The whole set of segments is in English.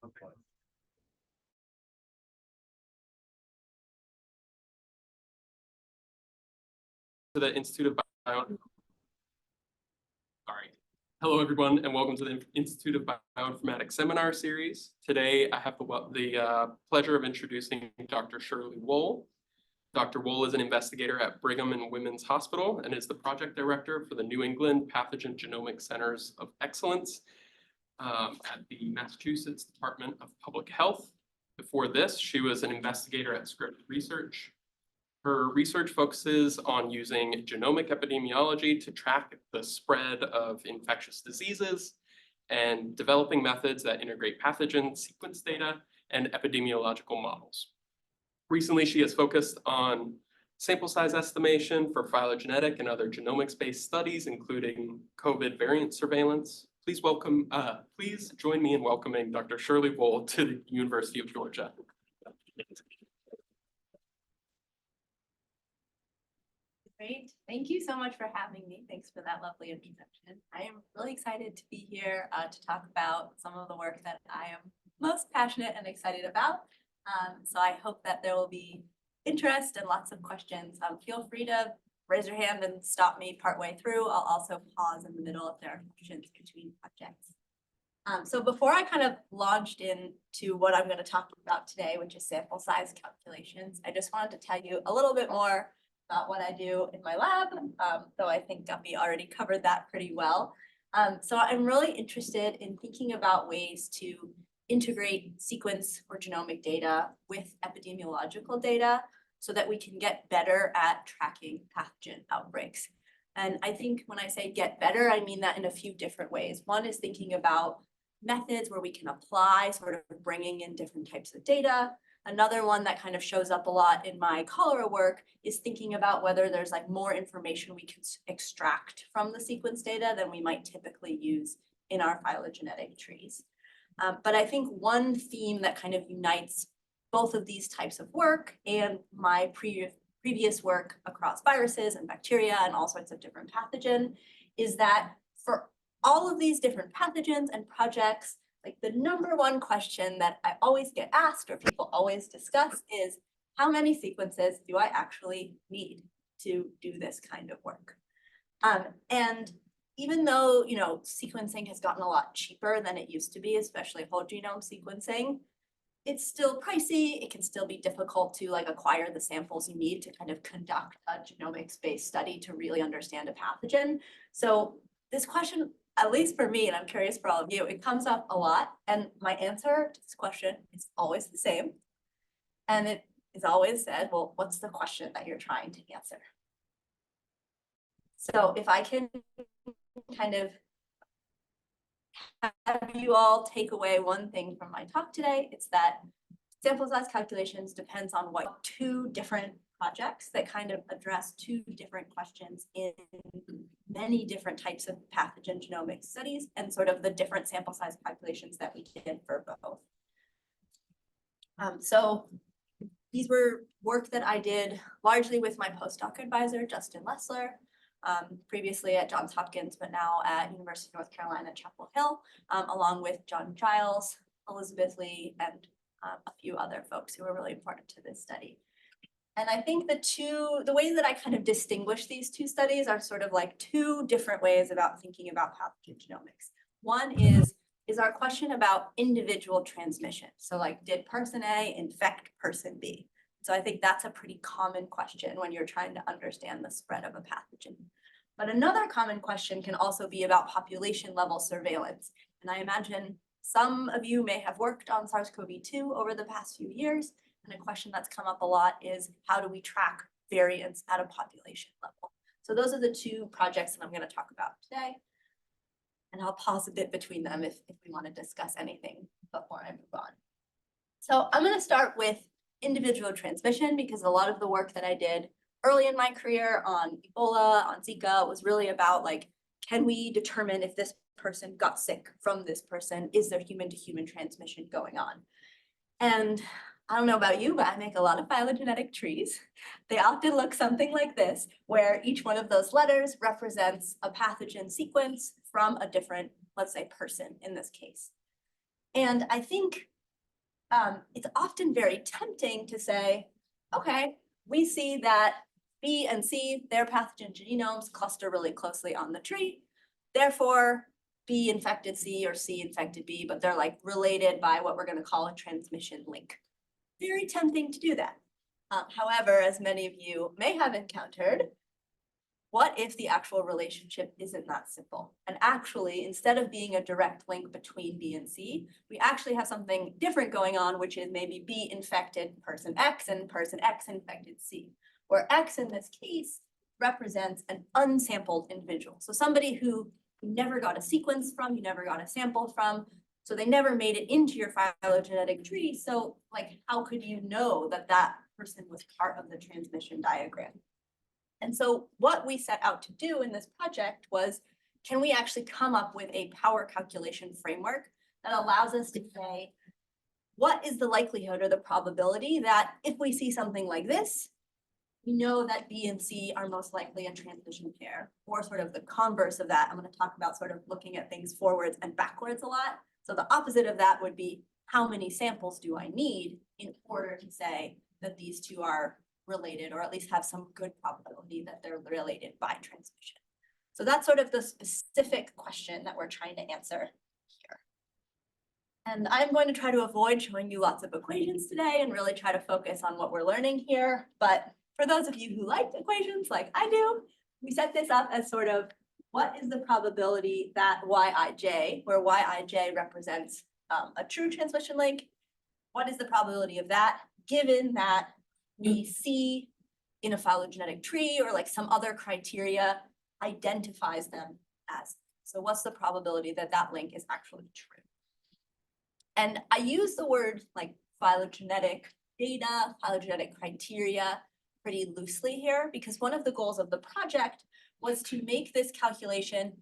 Okay. To the Institute of Hello, everyone, and welcome to the Institute of Bioinformatics seminar series. Today, I have the pleasure of introducing Dr. Shirlee Wohl. Dr. Wohl is an investigator at Brigham and Women's Hospital and is the project director for the New England Pathogen Genomic Centers of Excellence at the Massachusetts Department of Public Health. Before this, she was an investigator at Script Research. Her research focuses on using genomic epidemiology to track the spread of infectious diseases and developing methods that integrate pathogen sequence data and epidemiological models. Recently, she has focused on sample size estimation for phylogenetic and other genomics-based studies, including COVID variant surveillance. Please join me in welcoming Dr. Shirlee Wohl to the University of Georgia. Great. Thank you so much for having me. Thanks for that lovely introduction. I am really excited to be here to talk about some of the work that I am most passionate and excited about. So I hope that there will be interest and lots of questions. Feel free to raise your hand and stop me partway through. I'll also pause in the middle if there are questions between projects. So before I kind of launched into what I'm going to talk about today, which is sample size calculations, I just wanted to tell you a little bit more about what I do in my lab, though I think Guppy already covered that pretty well. So I'm really interested in thinking about ways to integrate sequence or genomic data with epidemiological data so that we can get better at tracking pathogen outbreaks. And I think when I say get better, I mean that in a few different ways. One is thinking about methods where we can apply sort of bringing in different types of data. Another one that kind of shows up a lot in my cholera work is thinking about whether there's like more information we can extract from the sequence data than we might typically use in our phylogenetic trees. But I think one theme that kind of unites both of these types of work and my previous work across viruses and bacteria and all sorts of different pathogen is that for all of these different pathogens and projects, like the number one question that I always get asked or people always discuss is how many sequences do I actually need to do this kind of work? And even though, sequencing has gotten a lot cheaper than it used to be, especially whole genome sequencing, it's still pricey. It can still be difficult to acquire the samples you need to kind of conduct a genomics-based study to really understand a pathogen. So this question, at least for me, and I'm curious for all of you, it comes up a lot. And my answer to this question is always the same. And it is always said, well, what's the question that you're trying to answer? So if I can kind of have you all take away one thing from my talk today, it's that sample size calculations depends on what two different projects that kind of address two different questions in many different types of pathogen genomic studies and sort of the different sample size calculations that we did for both. So these were work that I did largely with my postdoc advisor, Justin Lessler, previously at Johns Hopkins, but now at University of North Carolina, Chapel Hill, along with John Giles, Elizabeth Lee, and a few other folks who were really important to this study. And I think the ways that I kind of distinguish these two studies are sort of like two different ways about thinking about pathogen genomics. One is our question about individual transmission. So like, did person A infect person B? So I think that's a pretty common question when you're trying to understand the spread of a pathogen. But another common question can also be about population level surveillance. And I imagine some of you may have worked on SARS-CoV-2 over the past few years. And a question that's come up a lot is how do we track variants at a population level? So those are the two projects that I'm going to talk about today. And I'll pause a bit between them if we want to discuss anything before I move on. So I'm going to start with individual transmission because a lot of the work that I did early in my career on Ebola, on Zika was really about can we determine if this person got sick from this person? Is there human to human transmission going on? And I don't know about you, but I make a lot of phylogenetic trees. They often look something like this, where each one of those letters represents a pathogen sequence from a different, let's say, person in this case. And I think it's often very tempting to say, okay, we see that B and C, their pathogen genomes cluster really closely on the tree. Therefore, B infected C or C infected B, but they're like related by what we're going to call a transmission link. Very tempting to do that. However, as many of you may have encountered, what if the actual relationship isn't that simple? And actually, instead of being a direct link between B and C, we actually have something different going on, which is maybe B infected person X and person X infected C, where X in this case represents an unsampled individual. So somebody who you never got a sequence from, you never got a sample from, so they never made it into your phylogenetic tree. So like, how could you know that that person was part of the transmission diagram? And so what we set out to do in this project was, can we actually come up with a power calculation framework that allows us to say, what is the likelihood or the probability that if we see something like this, we know that B and C are most likely a transmission pair, or sort of the converse of that. I'm going to talk about sort of looking at things forwards and backwards a lot. So the opposite of that would be, how many samples do I need in order to say that these two are related, or at least have some good probability that they're related by transmission? So that's sort of the specific question that we're trying to answer here. And I'm going to try to avoid showing you lots of equations today and really try to focus on what we're learning here. But for those of you who like equations like I do, we set this up as sort of, what is the probability that Yij, where Yij represents a true transmission link, what is the probability of that, given that we see in a phylogenetic tree or like some other criteria identifies them as. So what's the probability that that link is actually true? And I use the word like phylogenetic data, phylogenetic criteria pretty loosely here, because one of the goals of the project was to make this calculation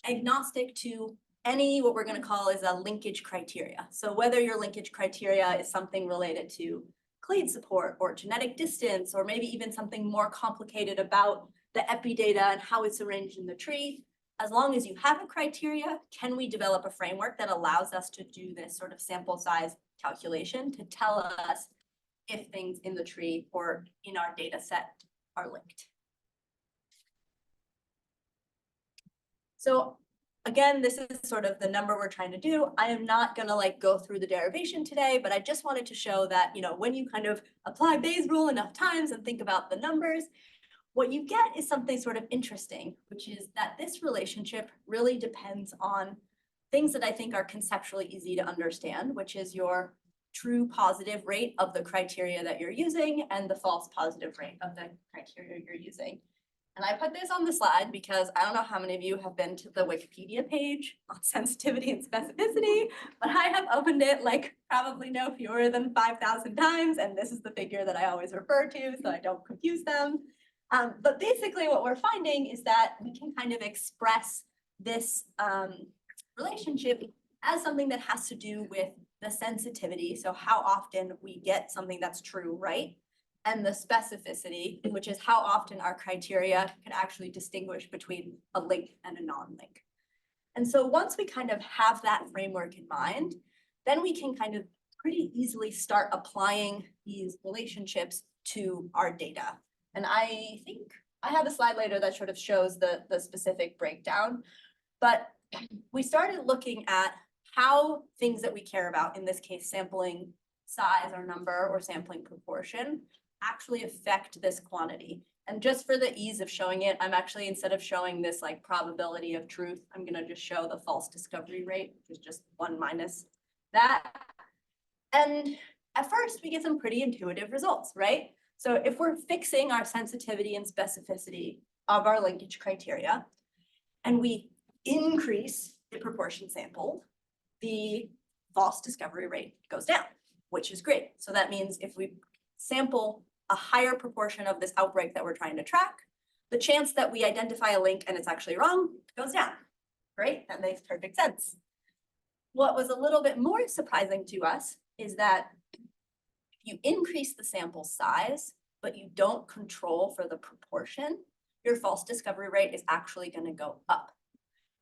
agnostic to any, what we're going to call is a linkage criteria. So whether your linkage criteria is something related to clade support or genetic distance, or maybe even something more complicated about the epidata and how it's arranged in the tree, as long as you have a criteria, can we develop a framework that allows us to do this sort of sample size calculation to tell us if things in the tree or in our data set are linked? So again, this is sort of the number we're trying to do. I am not going to like go through the derivation today, but I just wanted to show that, you know, when you kind of apply Bayes' rule enough times and think about the numbers, what you get is something sort of interesting, which is that this relationship really depends on things that I think are conceptually easy to understand, which is your true positive rate of the criteria that you're using and the false positive rate of the criteria you're using. And I put this on the slide because I don't know how many of you have been to the Wikipedia page on sensitivity and specificity, but I have opened it like probably no fewer than 5,000 times. And this is the figure that I always refer to so I don't confuse them. But basically what we're finding is that we can kind of express this relationship as something that has to do with the sensitivity. So how often we get something that's true, right? And the specificity, which is how often our criteria can actually distinguish between a link and a non-link. And so once we kind of have that framework in mind, then we can kind of pretty easily start applying these relationships to our data. And I think I have a slide later that sort of shows the specific breakdown, but we started looking at how things that we care about, in this case, sampling size or number or sampling proportion, actually affect this quantity. And just for the ease of showing it, I'm actually, instead of showing this like probability of truth, I'm going to just show the false discovery rate, which is just 1 minus that. And at first we get some pretty intuitive results, right? So if we're fixing our sensitivity and specificity of our linkage criteria, and we increase the proportion sampled, the false discovery rate goes down, which is great. So that means if we sample a higher proportion of this outbreak that we're trying to track, the chance that we identify a link and it's actually wrong goes down. Great, that makes perfect sense. What was a little bit more surprising to us is that if you increase the sample size, but you don't control for the proportion, your false discovery rate is actually going to go up,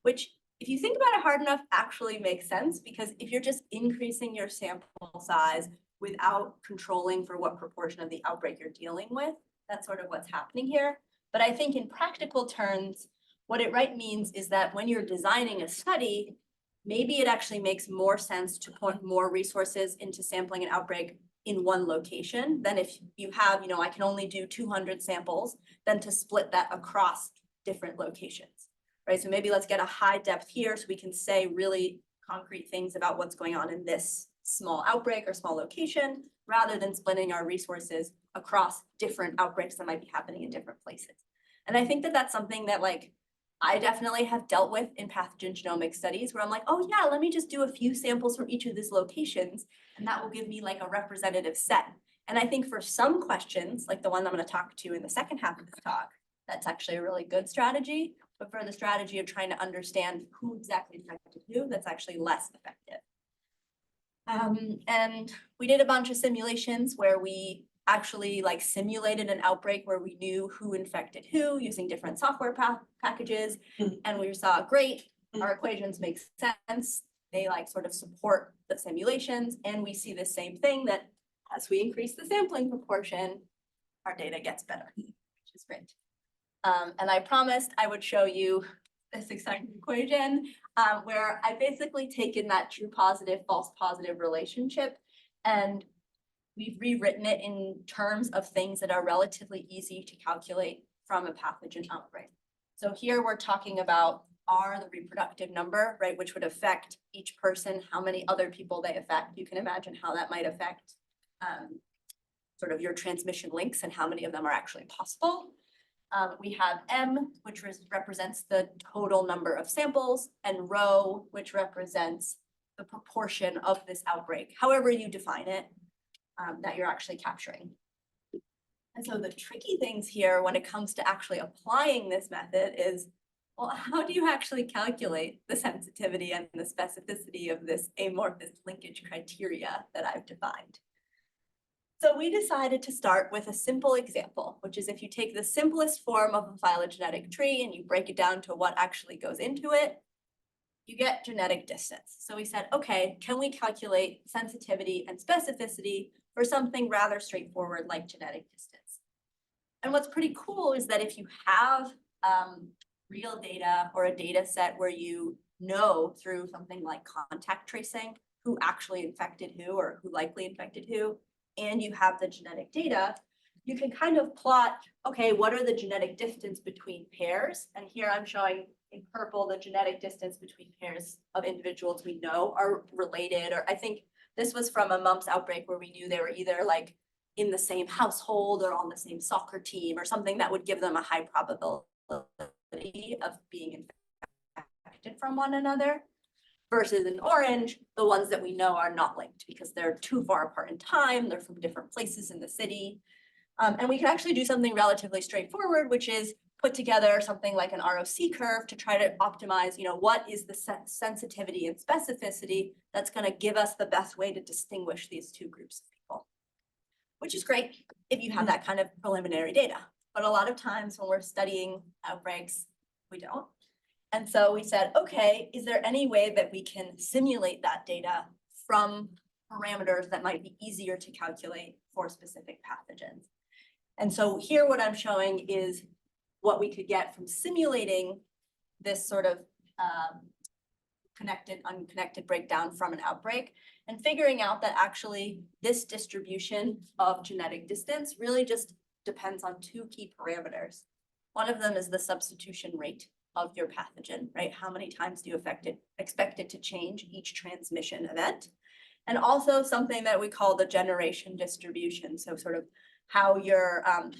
which, if you think about it hard enough, actually makes sense, because if you're just increasing your sample size without controlling for what proportion of the outbreak you're dealing with. That's sort of what's happening here. But I think in practical terms, what it means is that when you're designing a study, maybe it actually makes more sense to put more resources into sampling an outbreak in one location than if you have, I can only do 200 samples, than to split that across different locations, right? So maybe let's get a high depth here so we can say really concrete things about what's going on in this small outbreak or small location, rather than splitting our resources across different outbreaks that might be happening in different places. And I think that that's something that I definitely have dealt with in pathogen genomic studies where I'm like, oh yeah, let me just do a few samples from each of these locations and that will give me a representative set. And I think for some questions, like the one I'm going to talk to in the second half of this talk, that's actually a really good strategy. But for the strategy of trying to understand who exactly infected who, that's actually less effective. And we did a bunch of simulations where we actually simulated an outbreak where we knew who infected who using different software packages. And we saw, great, our equations make sense. They sort of support the simulations. And we see the same thing, that as we increase the sampling proportion, our data gets better, which is great. And I promised I would show you this exact equation where I basically taken that true positive, false positive relationship, and we've rewritten it in terms of things that are relatively easy to calculate from a pathogen outbreak. So here we're talking about R, the reproductive number, right, which would affect each person, how many other people they affect. You can imagine how that might affect sort of your transmission links and how many of them are actually possible. We have M, which represents the total number of samples, and rho, which represents the proportion of this outbreak, however you define it, that you're actually capturing. And so the tricky things here when it comes to actually applying this method is, well, how do you actually calculate the sensitivity and the specificity of this amorphous linkage criteria that I've defined? So we decided to start with a simple example, which is if you take the simplest form of a phylogenetic tree and you break it down to what actually goes into it, you get genetic distance. So we said, okay, can we calculate sensitivity and specificity for something rather straightforward like genetic distance? And what's pretty cool is that if you have real data or a data set where you know through something like contact tracing who actually infected who or who likely infected who, and you have the genetic data, you can kind of plot, okay, what are the genetic distance between pairs? And here I'm showing in purple the genetic distance between pairs of individuals we know are related, or I think this was from a mumps outbreak where we knew they were either in the same household or on the same soccer team or something that would give them a high probability of being infected from one another. Versus in orange, the ones that we know are not linked because they're too far apart in time, they're from different places in the city. And we can actually do something relatively straightforward, which is put together something like an ROC curve to try to optimize, what is the sensitivity and specificity that's going to give us the best way to distinguish these two groups of people, which is great if you have that kind of preliminary data. But a lot of times when we're studying outbreaks, we don't. And so we said, okay, is there any way that we can simulate that data from parameters that might be easier to calculate for specific pathogens? And so here what I'm showing is what we could get from simulating this sort of connected, unconnected breakdown from an outbreak and figuring out that actually this distribution of genetic distance really just depends on two key parameters. One of them is the substitution rate of your pathogen, right? How many times do you expect it to change each transmission event? And also something that we call the generation distribution. So sort of how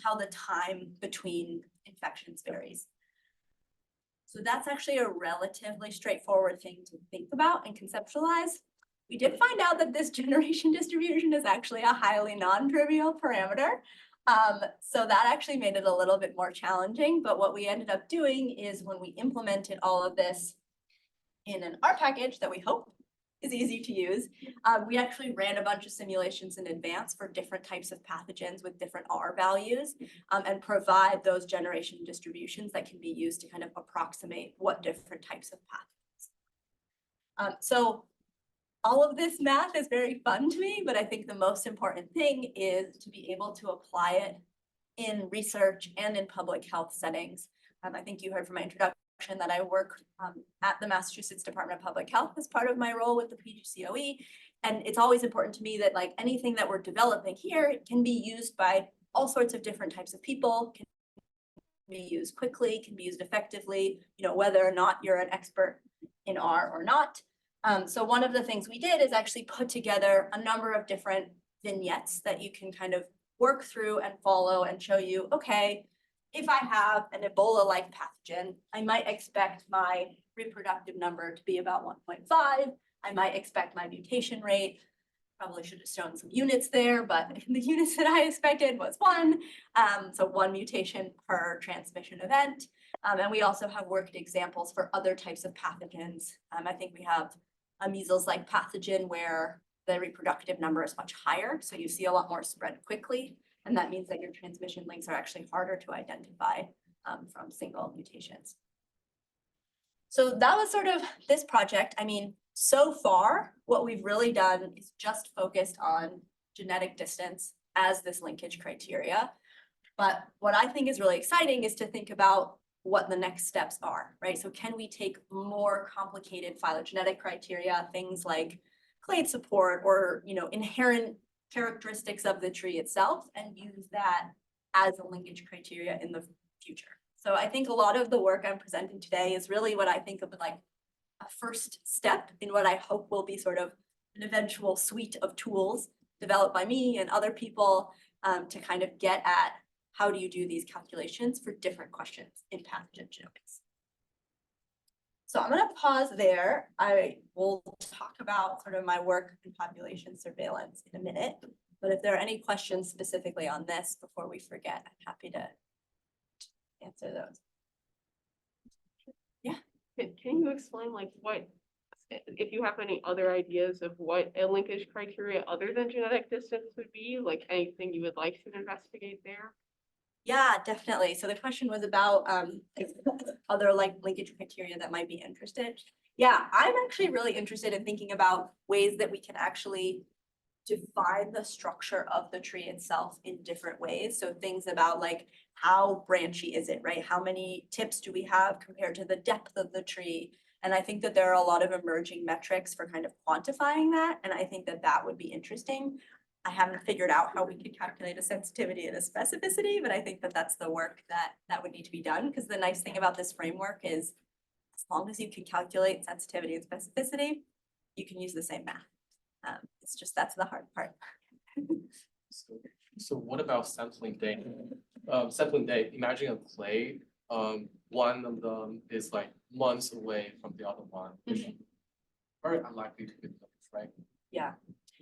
how the time between infections varies. So that's actually a relatively straightforward thing to think about and conceptualize. We did find out that this generation distribution is actually a highly non-trivial parameter. So that actually made it a little bit more challenging, but what we ended up doing is when we implemented all of this in an R package that we hope is easy to use, we actually ran a bunch of simulations in advance for different types of pathogens with different R values and provide those generation distributions that can be used to kind of approximate what different types of pathogens. So all of this math is very fun to me, but I think the most important thing is to be able to apply it in research and in public health settings. I think you heard from my introduction that I work at the Massachusetts Department of Public Health as part of my role with the PGCOE. And it's always important to me that like anything that we're developing here can be used by all sorts of different types of people, can be used quickly, can be used effectively, you know, whether or not you're an expert in R or not. So one of the things we did is actually put together a number of different vignettes that you can kind of work through and follow and show you, okay, if I have an Ebola-like pathogen, I might expect my reproductive number to be about 1.5. I might expect my mutation rate, probably should have shown some units there, but the units that I expected was 1. So 1 mutation per transmission event. And we also have worked examples for other types of pathogens. I think we have a measles-like pathogen where the reproductive number is much higher. So you see a lot more spread quickly. And that means that your transmission links are actually harder to identify from single mutations. So that was sort of this project. I mean, so far, what we've really done is just focused on genetic distance as this linkage criteria. But what I think is really exciting is to think about what the next steps are, right? So can we take more complicated phylogenetic criteria, things like clade support or, you know, inherent characteristics of the tree itself, and use that as a linkage criteria in the future? So I think a lot of the work I'm presenting today is really what I think of like a first step in what I hope will be sort of an eventual suite of tools developed by me and other people to kind of get at how do you do these calculations for different questions in pathogen genomics. So I'm going to pause there. I will talk about sort of my work in population surveillance in a minute, but if there are any questions specifically on this before we forget, I'm happy to answer those. Yeah. Can you explain like what, if you have any other ideas of what a linkage criteria other than genetic distance would be, like anything you would like to investigate there? Yeah, definitely. So the question was about other like linkage criteria that might be interested. Yeah, I'm actually really interested in thinking about ways that we can actually define the structure of the tree itself in different ways. So things about like how branchy is it, right? How many tips do we have compared to the depth of the tree? And I think that there are a lot of emerging metrics for kind of quantifying that. And I think that that would be interesting. I haven't figured out how we could calculate a sensitivity and a specificity, but I think that that's the work that would need to be done. Because the nice thing about this framework is as long as you can calculate sensitivity and specificity, you can use the same math. It's just, that's the hard part. So what about sampling date? Sampling date, imagine a clade, one of them is like months away from the other one, which very unlikely to be the case, right?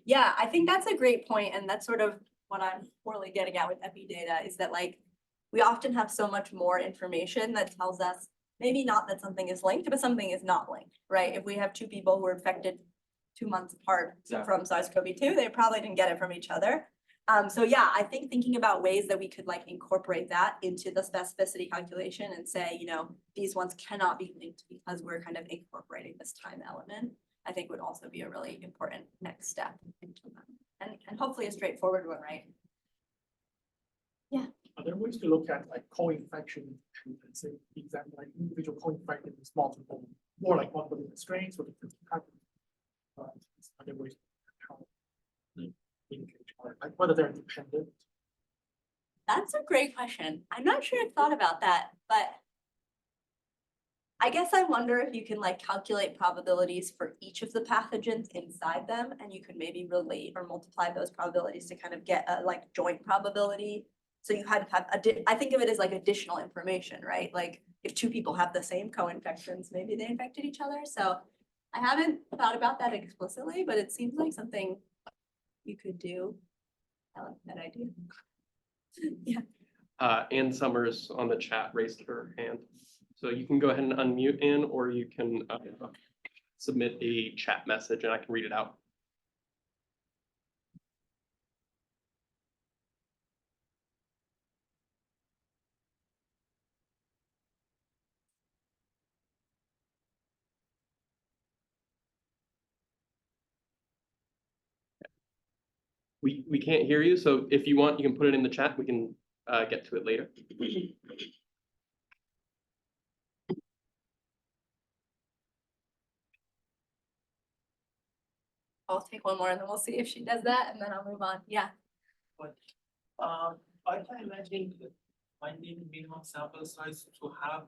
Yeah, I think that's a great point, and that's sort of what I'm poorly getting at with epi data is that like we often have so much more information that tells us maybe not that something is linked, but something is not linked, right? If we have 2 people who were infected 2 months apart from SARS-CoV-2, they probably didn't get it from each other. So yeah, I think thinking about ways that we could like incorporate that into the specificity calculation and say, you know, these ones cannot be linked because we're kind of incorporating this time element, I think would also be a really important next step into that. And hopefully a straightforward one, right? Yeah. Are there ways to look at like co-infection and say exactly like individual co-infected with multiple, more like multiple different strains or different types of other ways how linkage are, like whether they're dependent? That's a great question. I'm not sure I've thought about that, but I guess I wonder if you can like calculate probabilities for each of the pathogens inside them, and you could maybe relate or multiply those probabilities to kind of get a like joint probability. So you had to have, I think of it as like additional information, right? Like if 2 people have the same co-infections, maybe they infected each other. So I haven't thought about that explicitly, but it seems like something you could do. I like that idea. Yeah. Ann Summers on the chat raised her hand. So you can go ahead and unmute Ann, or you can submit a chat message and I can read it out. We can't hear you, so if you want, you can put it in the chat. We can get to it later. I'll take one more and then we'll see if she does that and then I'll move on. Yeah. I can imagine finding minimum sample size to have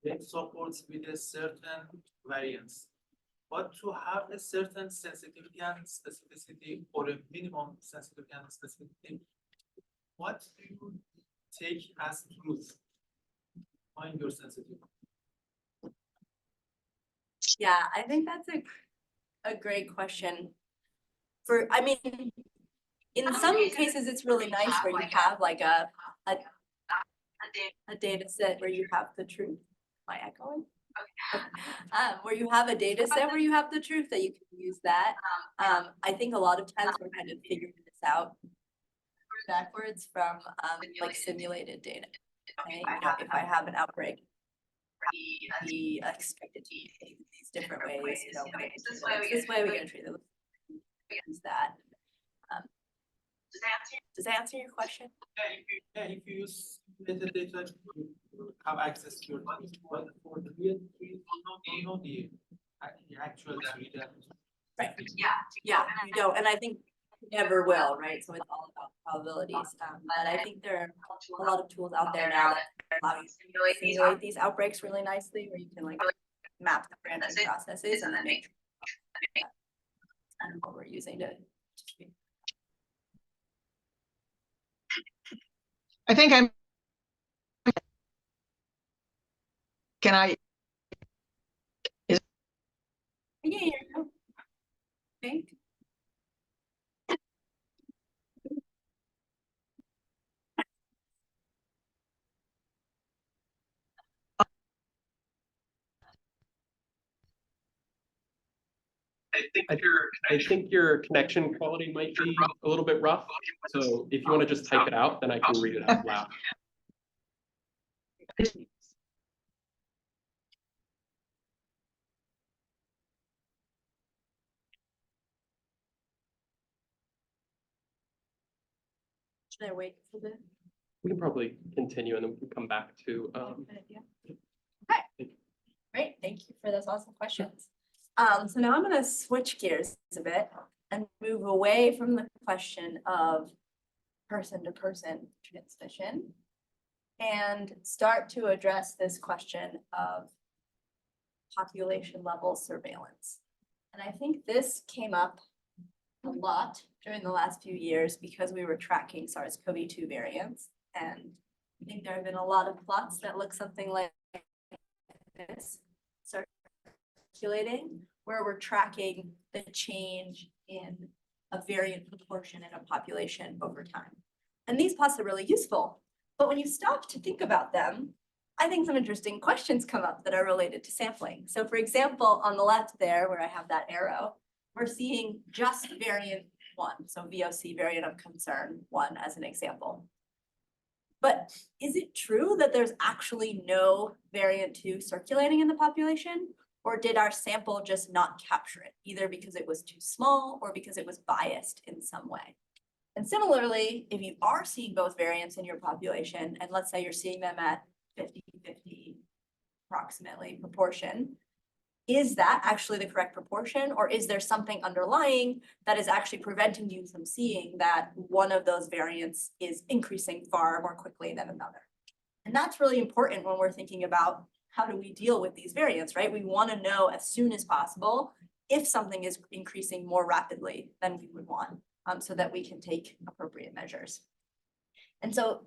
that supports with a certain variance. But to have a certain sensitivity and specificity or a minimum sensitivity and specificity, what do you take as truth? Find your sensitivity. Yeah, I think that's a great question. I mean, in some cases, it's really nice where you have like a data set where you have the truth. Am I echoing? Where you have a data set where you have the truth that you can use that. I think a lot of times we're kind of figuring this out backwards from like simulated data. Okay? You know, if I have an outbreak, be expected to behave in these different ways. You know, this way we're gonna treat them. Use that. Does that answer your question? If you use metadata, you have access to your data, but for the real tree, you know the actual tree that. Right. Yeah, you don't, and I think you never will, right? So it's all about probabilities. But I think there are a lot of tools out there now that allow you to simulate these outbreaks really nicely, where you can like map the random processes and then make sure that's kind of what we're using to. I think can I, Yeah. Okay. I think your connection quality might be a little bit rough. So if you want to just type it out, then I can read it out loud. Should I wait for the? We can probably continue and then we can come back to Okay, great, thank you for those awesome questions. So now I'm gonna switch gears a bit and move away from the question of person-to-person transmission and start to address this question of population level surveillance. And I think this came up a lot during the last few years because we were tracking SARS-CoV-2 variants. And I think there have been a lot of plots that look something like this circulating, where we're tracking the change in a variant proportion in a population over time. And these plots are really useful, but when you stop to think about them, I think some interesting questions come up that are related to sampling. So for example, on the left there, where I have that arrow, we're seeing just variant 1, so VOC, variant of concern 1 as an example. But is it true that there's actually no variant 2 circulating in the population? Or did our sample just not capture it, either because it was too small or because it was biased in some way? And similarly, if you are seeing both variants in your population, and let's say you're seeing them at 50-50 approximately proportion, is that actually the correct proportion? Or is there something underlying that is actually preventing you from seeing that one of those variants is increasing far more quickly than another? And that's really important when we're thinking about how do we deal with these variants, right? We want to know as soon as possible if something is increasing more rapidly than we would want, so that we can take appropriate measures. And so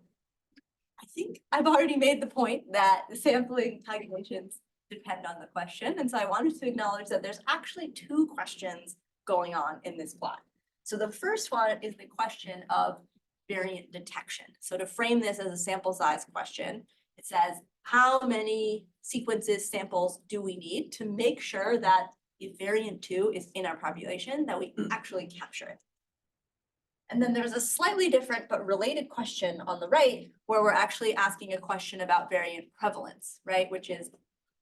I think I've already made the point that the sampling calculations depend on the question. And so I wanted to acknowledge that there's actually 2 questions going on in this plot. So the first one is the question of variant detection. So to frame this as a sample size question, it says, how many sequences samples do we need to make sure that if variant 2 is in our population, that we actually capture it? And then there's a slightly different but related question on the right, where we're actually asking a question about variant prevalence, right? Which is,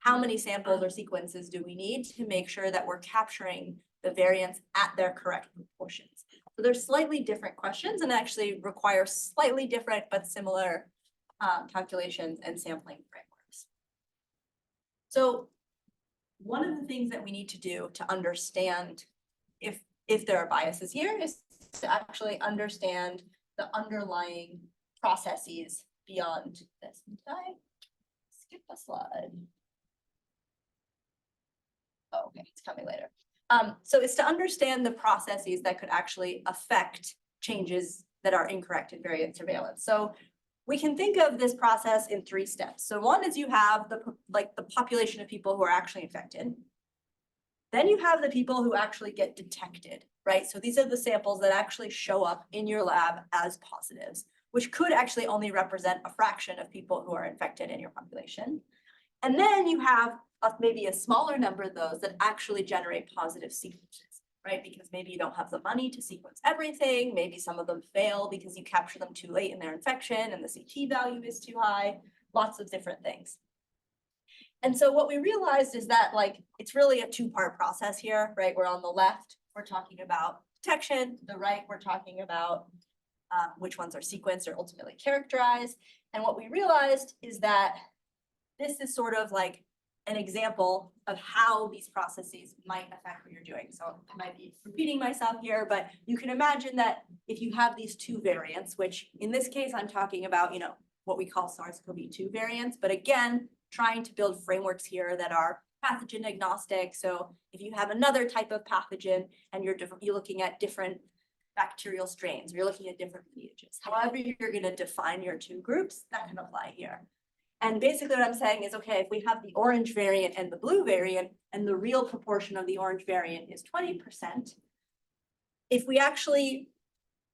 how many samples or sequences do we need to make sure that we're capturing the variants at their correct proportions? So they're slightly different questions and actually require slightly different but similar calculations and sampling frameworks. So one of the things that we need to do to understand if there are biases here is to actually understand the underlying processes beyond this. Did I skip a slide? Oh, okay, it's coming later. So it's to understand the processes that could actually affect changes that are incorrect in variant surveillance. So we can think of this process in 3 steps. So one is you have the population of people who are actually infected. Then you have the people who actually get detected, right? So these are the samples that actually show up in your lab as positives, which could actually only represent a fraction of people who are infected in your population. And then you have maybe a smaller number of those that actually generate positive sequences, right? Because maybe you don't have the money to sequence everything. Maybe some of them fail because you capture them too late in their infection and the CT value is too high, lots of different things. And so what we realized is that it's really a 2-part process here, right? We're on the left, we're talking about detection. The right, we're talking about which ones are sequenced or ultimately characterized. And what we realized is that this is sort of like an example of how these processes might affect what you're doing. So I might be repeating myself here, but you can imagine that if you have these 2 variants, which in this case, I'm talking about, what we call SARS-CoV-2 variants, but again, trying to build frameworks here that are pathogen agnostic. So if you have another type of pathogen and you're looking at different bacterial strains, or you're looking at different lineages, however you're going to define your 2 groups, that can apply here. And basically what I'm saying is, okay, if we have the orange variant and the blue variant, and the real proportion of the orange variant is 20%, if we actually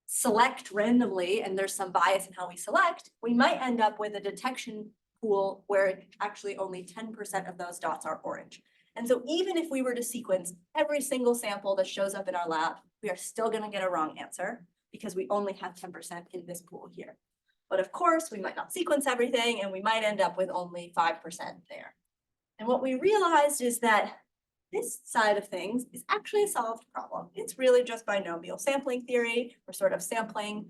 select randomly, and there's some bias in how we select, we might end up with a detection pool where actually only 10% of those dots are orange. And so even if we were to sequence every single sample that shows up in our lab, we are still going to get a wrong answer because we only have 10% in this pool here. But of course, we might not sequence everything and we might end up with only 5% there. And what we realized is that this side of things is actually a solved problem. It's really just binomial sampling theory. We're sort of sampling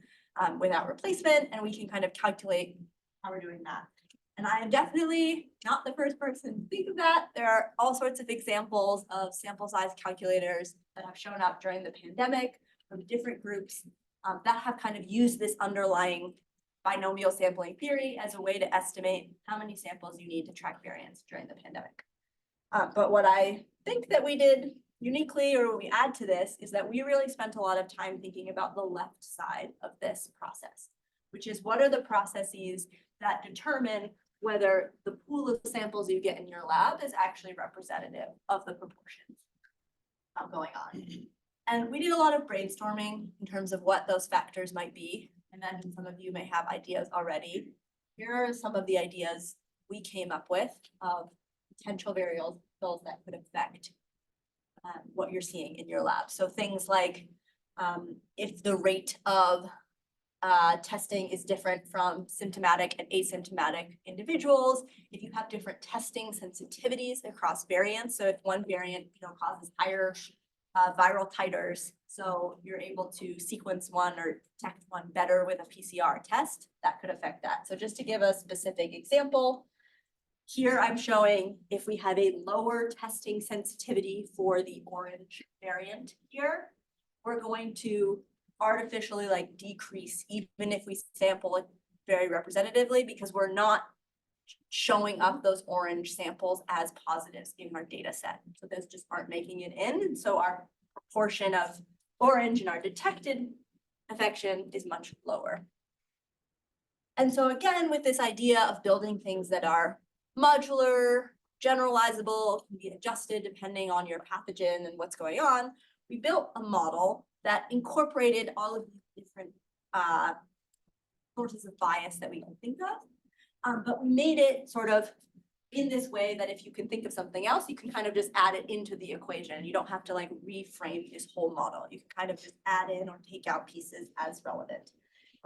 without replacement, and we can kind of calculate how we're doing that. And I am definitely not the first person to think of that. There are all sorts of examples of sample size calculators that have shown up during the pandemic from different groups that have kind of used this underlying binomial sampling theory as a way to estimate how many samples you need to track variants during the pandemic. But what I think that we did uniquely, or what we add to this, is that we really spent a lot of time thinking about the left side of this process, which is what are the processes that determine whether the pool of samples you get in your lab is actually representative of the proportions going on. And we did a lot of brainstorming in terms of what those factors might be. I imagine some of you may have ideas already. Here are some of the ideas we came up with of potential variables that could affect what you're seeing in your lab. So things like if the rate of testing is different from symptomatic and asymptomatic individuals, if you have different testing sensitivities across variants. So if one variant causes higher viral titers, so you're able to sequence one or detect one better with a PCR test, that could affect that. So just to give a specific example, here I'm showing if we have a lower testing sensitivity for the orange variant here, we're going to artificially decrease even if we sample it very representatively, because we're not showing up those orange samples as positives in our data set. So those just aren't making it in. And so our proportion of orange in our detected infection is much lower. And so again, with this idea of building things that are modular, generalizable, can be adjusted depending on your pathogen and what's going on, we built a model that incorporated all of these different sources of bias that we can think of. But we made it sort of in this way that if you can think of something else, you can kind of just add it into the equation. You don't have to reframe this whole model. You can kind of just add in or take out pieces as relevant.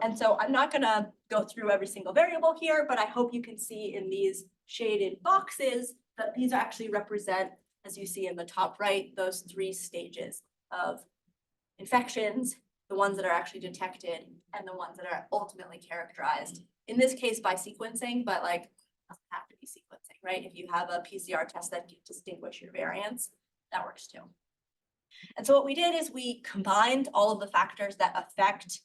And so I'm not gonna go through every single variable here, but I hope you can see in these shaded boxes that these actually represent, as you see in the top right, those 3 stages of infections the ones that are actually detected, and the ones that are ultimately characterized. In this case by sequencing, but like, it doesn't have to be sequencing, right? If you have a PCR test that can distinguish your variants, that works too. And so what we did is we combined all of the factors that affect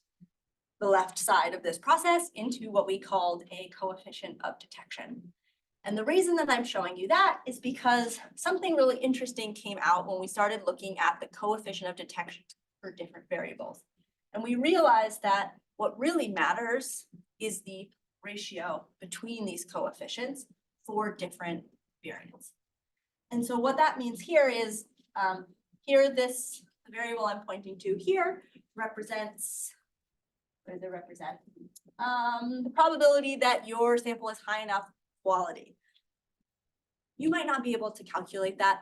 the left side of this process into what we called a coefficient of detection. And the reason that I'm showing you that is because something really interesting came out when we started looking at the coefficient of detection for different variables. And we realized that what really matters is the ratio between these coefficients for different variants. And so what that means here is, here this variable I'm pointing to here represents, what does it represent? The probability that your sample is high enough quality. You might not be able to calculate that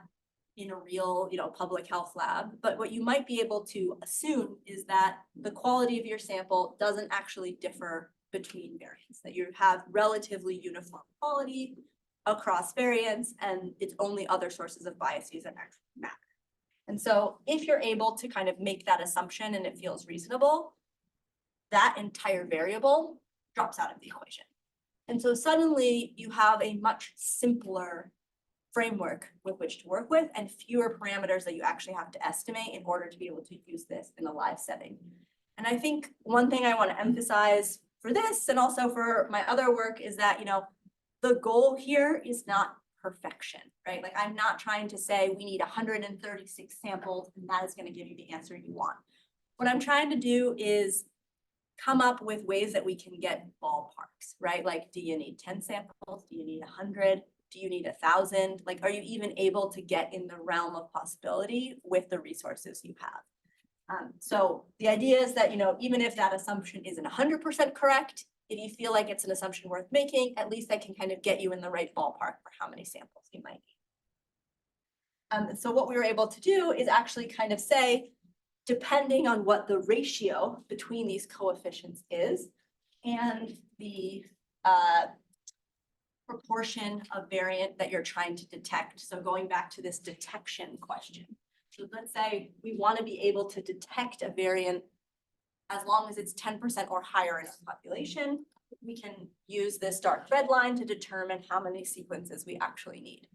in a real, public health lab, but what you might be able to assume is that the quality of your sample doesn't actually differ between variants, that you have relatively uniform quality across variants, and it's only other sources of biases that actually matter. And so if you're able to kind of make that assumption and it feels reasonable, that entire variable drops out of the equation. And so suddenly you have a much simpler framework with which to work with and fewer parameters that you actually have to estimate in order to be able to use this in a live setting. And I think one thing I want to emphasize for this and also for my other work is that, the goal here is not perfection, right? Like I'm not trying to say we need 136 samples and that is going to give you the answer you want. What I'm trying to do is come up with ways that we can get ballparks, right? Like, do you need 10 samples? Do you need 100? Do you need 1,000? Like, are you even able to get in the realm of possibility with the resources you have? So the idea is that, even if that assumption isn't 100% correct, if you feel like it's an assumption worth making, at least that can kind of get you in the right ballpark for how many samples you might need. So what we were able to do is actually kind of say, depending on what the ratio between these coefficients is and the proportion of variant that you're trying to detect. So going back to this detection question. So let's say we want to be able to detect a variant as long as it's 10% or higher in our population. We can use this dark red line to determine how many sequences we actually need.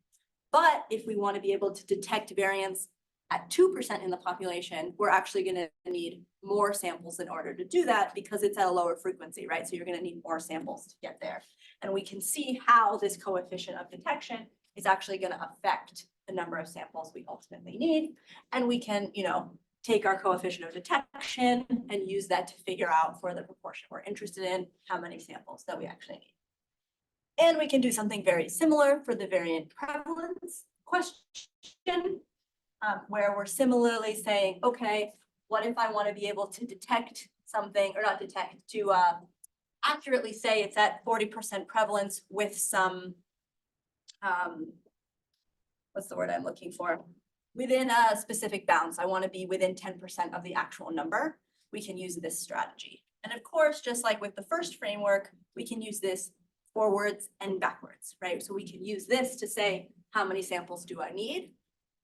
But if we want to be able to detect variants at 2% in the population, we're actually going to need more samples in order to do that because it's at a lower frequency, right? So you're going to need more samples to get there. And we can see how this coefficient of detection is actually going to affect the number of samples we ultimately need. And we can, take our coefficient of detection and use that to figure out for the proportion we're interested in, how many samples that we actually need. And we can do something very similar for the variant prevalence question, where we're similarly saying, okay, what if I want to be able to detect something, or not detect, to accurately say it's at 40% prevalence with some, what's the word I'm looking for? Within a specific bounds. I want to be within 10% of the actual number. We can use this strategy. And of course, just like with the first framework, we can use this forwards and backwards, right? So we can use this to say, how many samples do I need?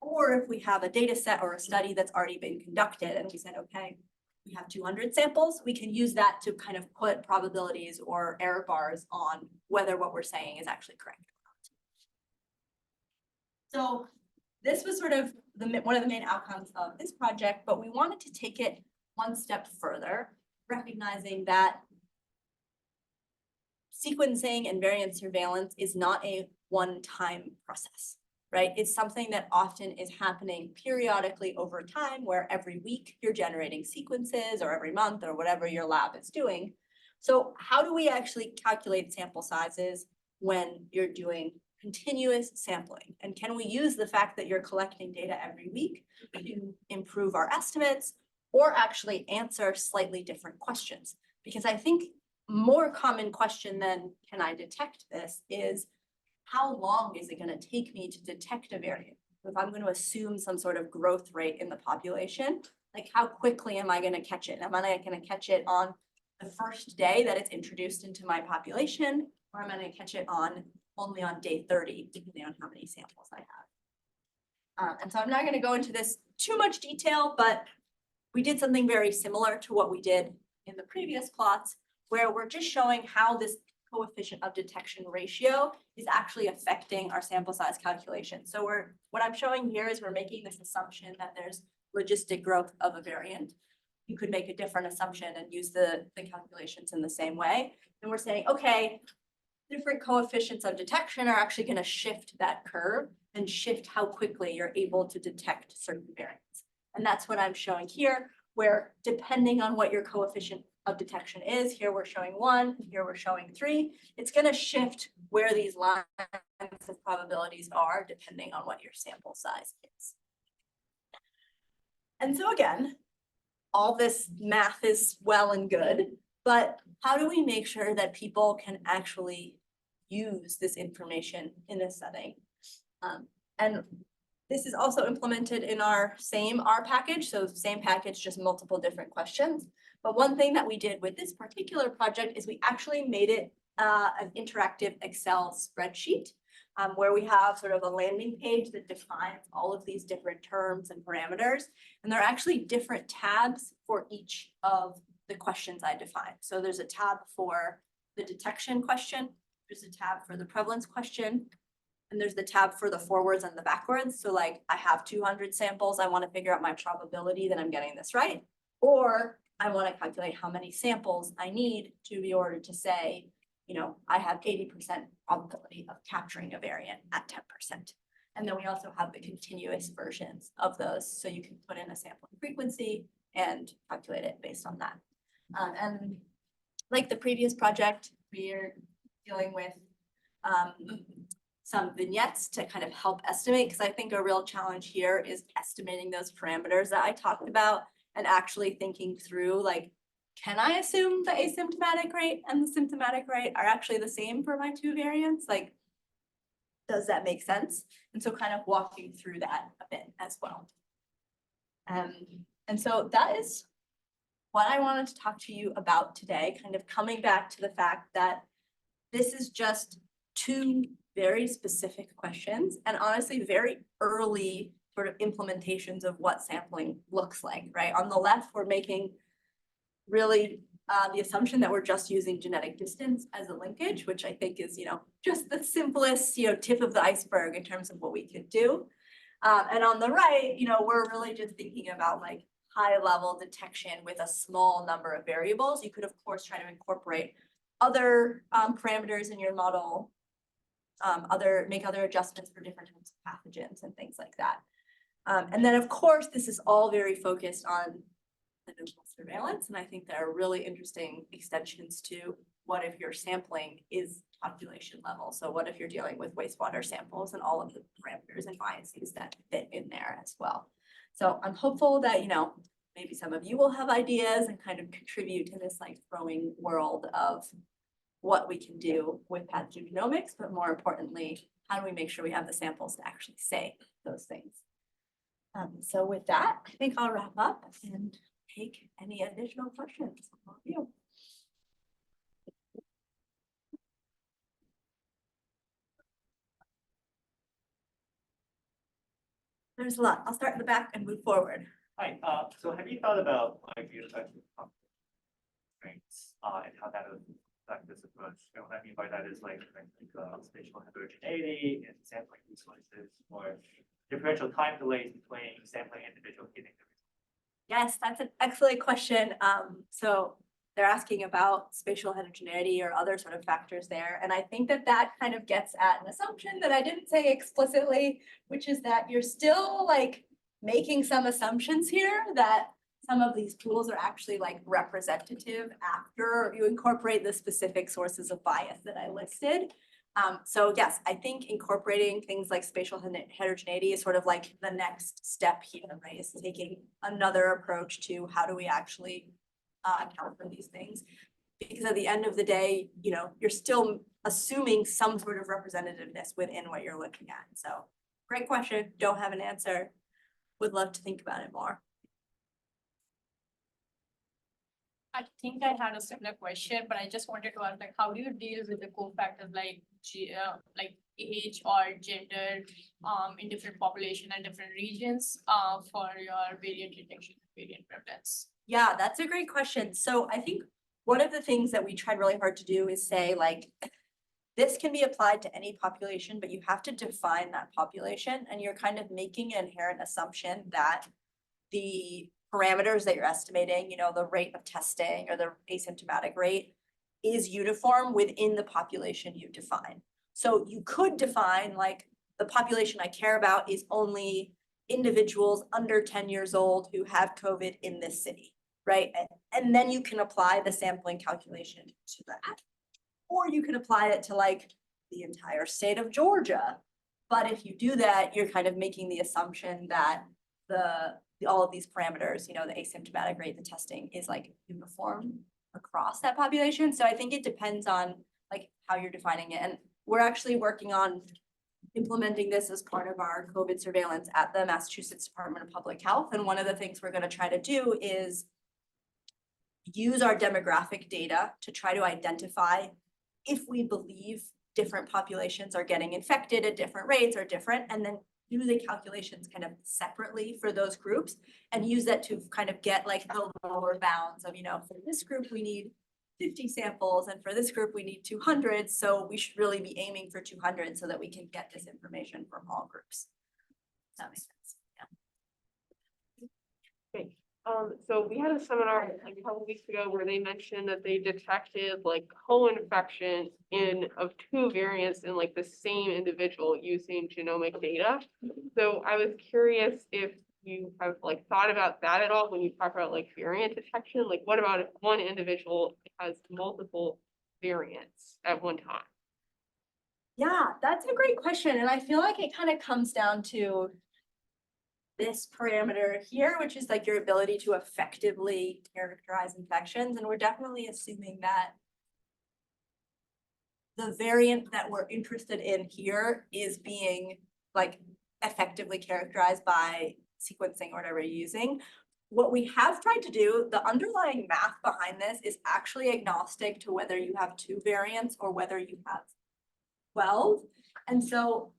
Or if we have a data set or a study that's already been conducted and we said, okay, we have 200 samples, we can use that to kind of put probabilities or error bars on whether what we're saying is actually correct or not. So this was sort of one of the main outcomes of this project, but we wanted to take it one step further, recognizing that sequencing and variant surveillance is not a one-time process, right? It's something that often is happening periodically over time, where every week you're generating sequences, or every month, or whatever your lab is doing. So how do we actually calculate sample sizes when you're doing continuous sampling? And can we use the fact that you're collecting data every week to improve our estimates, or actually answer slightly different questions? Because I think more common question than can I detect this is, how long is it going to take me to detect a variant? If I'm going to assume some sort of growth rate in the population, like how quickly am I going to catch it? Am I going to catch it on the first day that it's introduced into my population, or am I going to catch it only on day 30, depending on how many samples I have? And so I'm not going to go into this too much detail, but we did something very similar to what we did in the previous plots, where we're just showing how this coefficient of detection ratio is actually affecting our sample size calculation. So what I'm showing here is we're making this assumption that there's logistic growth of a variant. You could make a different assumption and use the calculations in the same way. And we're saying, okay, different coefficients of detection are actually going to shift that curve and shift how quickly you're able to detect certain variants. And that's what I'm showing here, where depending on what your coefficient of detection is, here we're showing 1, here we're showing 3, it's going to shift where these lines of probabilities are depending on what your sample size is. And so again, all this math is well and good, but how do we make sure that people can actually use this information in a setting? And this is also implemented in our same R package, so same package, just multiple different questions. But one thing that we did with this particular project is we actually made it an interactive Excel spreadsheet where we have sort of a landing page that defines all of these different terms and parameters. And there are actually different tabs for each of the questions I defined. So there's a tab for the detection question, there's a tab for the prevalence question, and there's the tab for the forwards and the backwards. So like I have 200 samples, I want to figure out my probability that I'm getting this right, or I want to calculate how many samples I need to be order to say, you know, I have 80% probability of capturing a variant at 10%. And then we also have the continuous versions of those. So you can put in a sampling frequency and calculate it based on that. And like the previous project, we're dealing with some vignettes to kind of help estimate, because I think a real challenge here is estimating those parameters that I talked about and actually thinking through, like, can I assume the asymptomatic rate and the symptomatic rate are actually the same for my two variants? Like, does that make sense? And so kind of walking through that a bit as well. And so that is what I wanted to talk to you about today, kind of coming back to the fact that this is just two very specific questions and honestly very early sort of implementations of what sampling looks like, right? On the left, we're making really the assumption that we're just using genetic distance as a linkage, which I think is, you know, just the simplest, you know, tip of the iceberg in terms of what we could do. And on the right, you know, we're really just thinking about like high level detection with a small number of variables. You could, of course, try to incorporate other parameters in your model, make other adjustments for different types of pathogens and things like that. And then, of course, this is all very focused on clinical surveillance. And I think there are really interesting extensions to what if your sampling is population level. So what if you're dealing with wastewater samples and all of the parameters and biases that fit in there as well. So I'm hopeful that, you know, maybe some of you will have ideas and kind of contribute to this like growing world of what we can do with pathogen genomics, but more importantly, how do we make sure we have the samples to actually say those things? So with that, I think I'll wrap up and take any additional questions from you. There's a lot. I'll start in the back and move forward. Hi, so have you thought about like the effect of constraints and how that would affect this approach? And what I mean by that is like spatial heterogeneity and sampling resources or differential time delays between sampling individual getting the results. Yes, that's an excellent question. So they're asking about spatial heterogeneity or other sort of factors there. And I think that that kind of gets at an assumption that I didn't say explicitly, which is that you're still like making some assumptions here that some of these tools are actually like representative after you incorporate the specific sources of bias that I listed. So yes, I think incorporating things like spatial heterogeneity is sort of like the next step here, right? Is taking another approach to how do we actually account for these things, because at the end of the day, you know, you're still assuming some sort of representativeness within what you're looking at. So great question, don't have an answer, would love to think about it more. I think I had a similar question, but I just wanted to ask, like, how do you deal with the cofactors like age or gender in different population and different regions for your variant detection, variant prevalence? Yeah, that's a great question. So I think one of the things that we tried really hard to do is say like, this can be applied to any population, but you have to define that population, and you're kind of making an inherent assumption that the parameters that you're estimating, you know, the rate of testing or the asymptomatic rate is uniform within the population you define. So you could define like the population I care about is only individuals under 10 years old who have COVID in this city, right? And then you can apply the sampling calculation to that. Or you can apply it to like the entire state of Georgia. But if you do that, you're kind of making the assumption that all of these parameters, you know, the asymptomatic rate, the testing is like uniform across that population. So I think it depends on like how you're defining it. And we're actually working on implementing this as part of our COVID surveillance at the Massachusetts Department of Public Health. And one of the things we're going to try to do is use our demographic data to try to identify if we believe different populations are getting infected at different rates or different, and then do the calculations kind of separately for those groups and use that to kind of get like the lower bounds of, you know, for this group, we need 50 samples, and for this group, we need 200. So we should really be aiming for 200 so that we can get this information from all groups. Does that make sense? Yeah. Okay. So we had a seminar like a couple weeks ago where they mentioned that they detected like co-infection of 2 variants in like the same individual using genomic data. So I was curious if you have like thought about that at all when you talk about like variant detection. Like what about if one individual has multiple variants at one time? Yeah, that's a great question. And I feel like it kind of comes down to this parameter here, which is like your ability to effectively characterize infections. And we're definitely assuming that the variant that we're interested in here is being like effectively characterized by sequencing or whatever you're using. What we have tried to do, the underlying math behind this is actually agnostic to whether you have 2 variants or whether you have 12. And so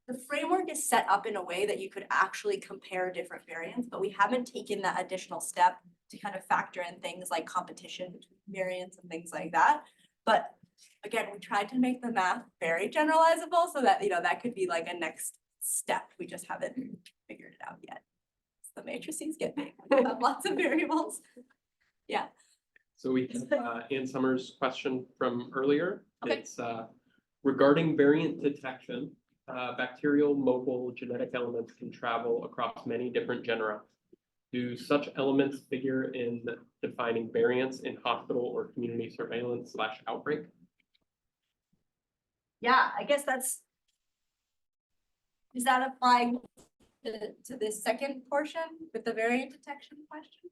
the framework is set up in a way that you could actually compare different variants, but we haven't taken that additional step to kind of factor in things like competition between variants and things like that. But again, we tried to make the math very generalizable so that, you know, that could be like a next step. We just haven't figured it out yet. The matrices get big. We have lots of variables. Yeah. So we have Ann Summers' question from earlier. Okay. It's regarding variant detection. Bacterial mobile genetic elements can travel across many different genera. Do such elements figure in defining variants in hospital or community surveillance / outbreak? Yeah, I guess is that applying to this second portion with the variant detection question?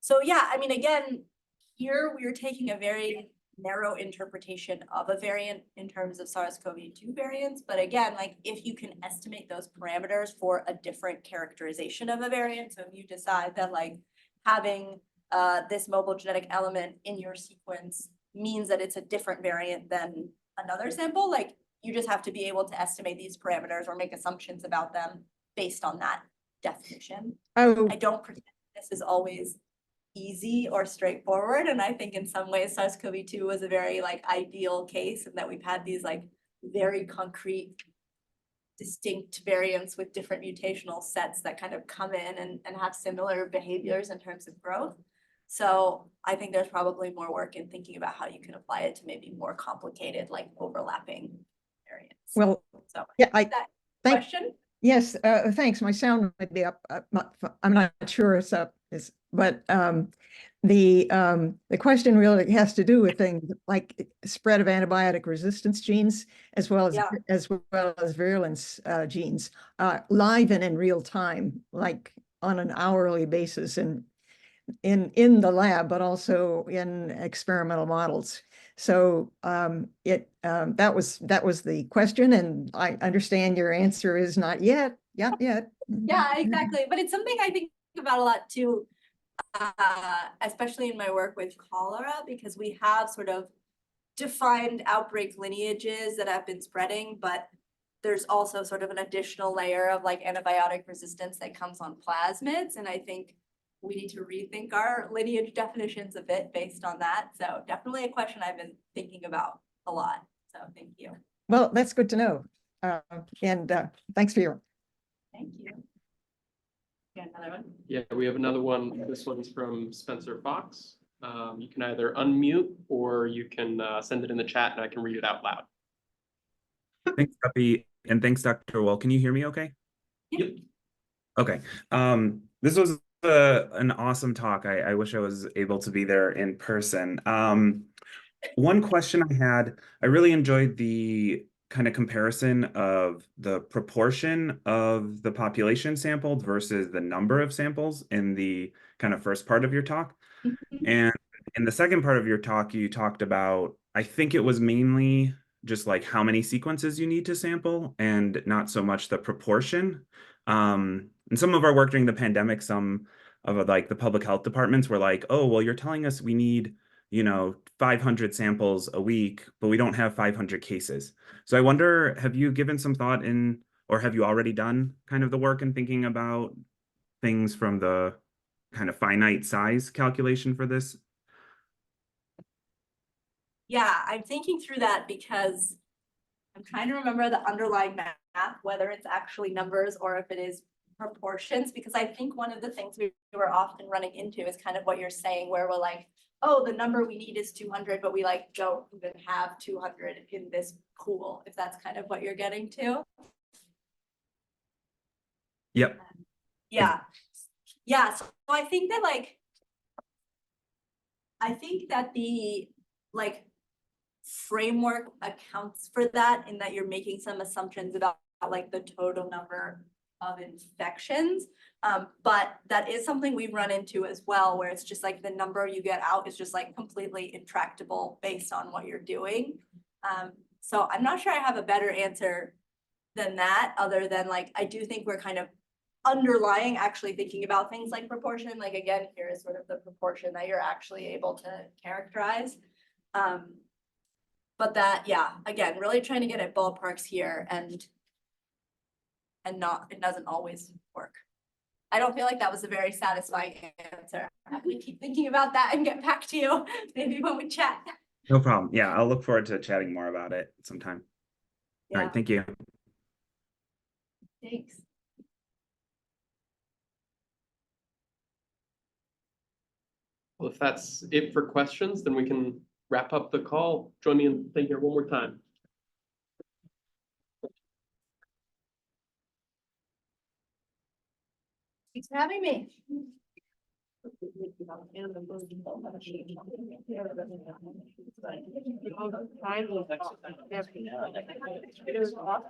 So yeah, I mean, again, here we are taking a very narrow interpretation of a variant in terms of SARS-CoV-2 variants. But again, like if you can estimate those parameters for a different characterization of a variant, so if you decide that like having this mobile genetic element in your sequence means that it's a different variant than another sample, like you just have to be able to estimate these parameters or make assumptions about them based on that definition. Oh, I don't pretend this is always easy or straightforward. And I think in some ways SARS-CoV-2 was a very like ideal case, and that we've had these like very concrete, distinct variants with different mutational sets that kind of come in and have similar behaviors in terms of growth. So I think there's probably more work in thinking about how you can apply it to maybe more complicated, like overlapping variants. well, So yeah, that thank- question. yes, thanks. My sound might be up. I'm not sure it's up, but the question really has to do with things like spread of antibiotic resistance genes, as well as virulence genes, live and in real time, like on an hourly basis, and in the lab, but also in experimental models. So that was the question, and I understand your answer is not yet. Yeah, exactly. But it's something I think about a lot too. especially in my work with cholera, because we have sort of defined outbreak lineages that have been spreading, but there's also sort of an additional layer of like antibiotic resistance that comes on plasmids. And I think we need to rethink our lineage definitions a bit based on that. So definitely a question I've been thinking about a lot. So thank you. Well, that's good to know. And thanks for your. Thank you. Got another one? Yeah, we have another one. This one's from Spencer Fox. You can either unmute or you can send it in the chat and I can read it out loud. Thanks, Guppy, and thanks, Dr. Wohl. Can you hear me okay? Yep. Okay. This was an awesome talk. I wish I was able to be there in person. One question I had, I really enjoyed the kind of comparison of the proportion of the population sampled versus the number of samples in the kind of first part of your talk. And in the second part of your talk, you talked about, I think it was mainly just like how many sequences you need to sample and not so much the proportion. In some of our work during the pandemic, some of like the public health departments were like, oh, well, you're telling us we need, 500 samples a week, but we don't have 500 cases. So I wonder, have you given some thought or have you already done kind of the work in thinking about things from the kind of finite size calculation for this? Yeah, I'm thinking through that because I'm trying to remember the underlying math, whether it's actually numbers or if it is proportions, because I think one of the things we were often running into is kind of what you're saying, where we're like, oh, the number we need is 200, but we like don't even have 200 in this pool, if that's kind of what you're getting to. Yep. Yeah. Yeah, so I think that the framework accounts for that, in that you're making some assumptions about like the total number of infections. But that is something we run into as well, where it's just like the number you get out is just like completely intractable based on what you're doing. So I'm not sure I have a better answer than that, other than like, I do think we're kind of underlying actually thinking about things like proportion. Like again, here is sort of the proportion that you're actually able to characterize. But that, yeah, again, really trying to get at ballparks here and not, it doesn't always work. I don't feel like that was a very satisfying answer. I'm gonna keep thinking about that and get back to you maybe when we chat. No problem. Yeah, I'll look forward to chatting more about it sometime. Yeah. All right, thank you. Thanks. Well, if that's it for questions, then we can wrap up the call. Join me in thanking her one more time. Thanks for having me. It was awesome.